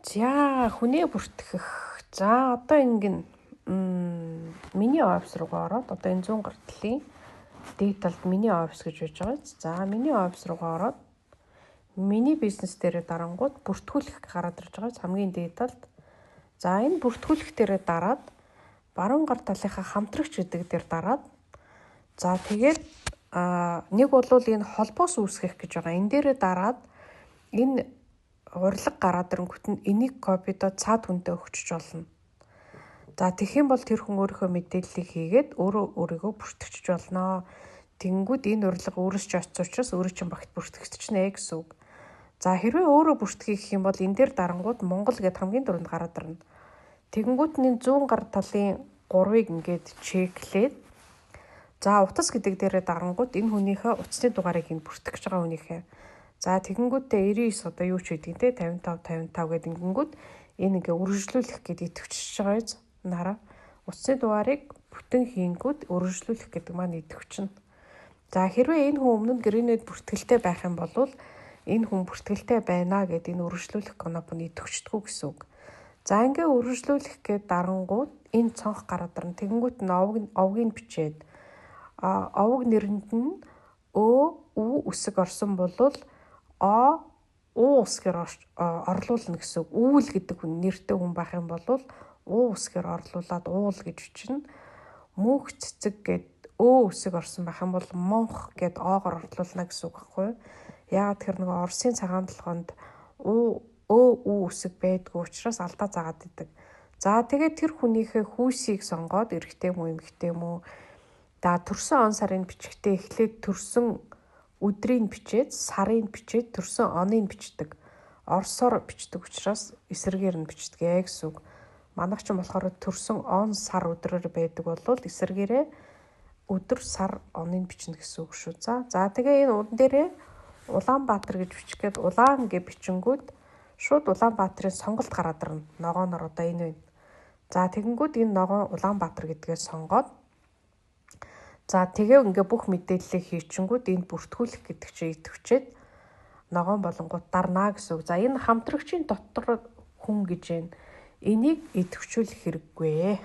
За хүнээ бүртгэх. За одоо ингэн миний офис руугаа ороод одоо энэ 100 гаруй талын дижиталд миний офис гэж байж байгаа. За миний офис руугаа ороод миний бизнес дээрээ дарангууд бүртгүүлэх гараад ирж байгаа. Хамгийн дижиталд. За энэ бүртгүүлэх дээрээ дараад баруун гар талынхаа хамтрагч гэдэг дээр дараад за тэгээд нэг бол энэ холбоос үүсгэх гэж байгаа. Энэ дээрээ дараад энэ урилга гараад ирэнгүүт нь энийг копидо цаад хүндээ өгчөж болно. За тэгэх юм бол тэр хүн өөрийнхөө мэдээллийг хийгээд өөрийгөө бүртгэж болно. Тэнгүүд энэ урилга өөрөөс ч очсон учраас өөрөө чинь багт бүртгэгдчихнэ гэсэн үг. За хэрвээ өөрөө бүртгэх гэх юм бол энэ дээр дарангууд Монгол гэдэг хамгийн дөрөнд гараад ирнэ. Тэгэнгүүт нь 100 гар талын 3-ыг ингээд чеклээд за утас гэдэг дээрээ дарангууд энэ хүнийхээ утасны дугаарыг энэ бүртгэж байгаа хүнийхээ. За тэгэнгүүтээ 99 одоо юу ч үгүй те 55 гэдэг ингэнгүүт энэ ингээ үргэлжлүүлэх гэдээ идэвхжиж байгаа биз нараа. Утасны дугаарыг бүтэн хийнгүүт үргэлжлүүлэх гэдэг маань идэвхжинэ. За хэрвээ энэ хүн өмнө нь гринэд бүртгэлтэй байх юм бол энэ хүн бүртгэлтэй байна гэдэг энэ үргэлжлүүлэх кноп нь идэвхждэггүй гэсэн үг. За ингээ үргэлжлүүлэх гээд дарангууд энэ цонх гараад ирнэ. Тэгэнгүүт нь овгийг бичээд овг нэрэнд нь өө үсэг орсон болвол усгээр орлуулна гэсэн үг. Үүл гэдэг нэртэй хүн байх юм бол усгээр орлуулад уул гэж бичнэ. Мөнх цэцэг гэд үсэг орсон байх юм бол монх гэд оогоор орлуулна гэсэн үг байхгүй юу? Яагаад тэр нэг Оросын цагаан толгойд үсэг байдгүй учраас алдаа заагаад идэг. За тэгээд тэр хүнийхээ хүүсийг сонгоод эрэгтэй мүү эмэгтэй мүү төрсөн он сарын бичгтээ эхлээд төрсөн өдрийг бичээд сарыг бичээд төрсөн оныг бичдэг. Орсоор бичдэг учраас эсрэгээр нь бичдэг гэсэн үг. Манайх ч болохоор төрсөн он сар өдрөөр байдаг бол эсрэгээрээ өдөр сар оныг бичнэ гэсэн үг шүү. За тэгээ энэ уран дээрээ Улаанбаатар гэж бичих гээд улаан гэж бичингүүд шууд Улаанбаатарын сонголт гараад ирнэ. Ногооноор одоо энэ байна. За тэгэнгүүт энэ ногоон Улаанбаатар гэдгээ сонгоод за тэгээ ингээ бүх мэдээллээ хийчингүүд энэ бүртгүүлэх гэдэг чинь идэвчээд ногоон болонгууд дарнаа гэсэн үг. За энэ хамтрагчийн дотор хүн гэж байна. Энийг идэвхжүүлэх хэрэггүй.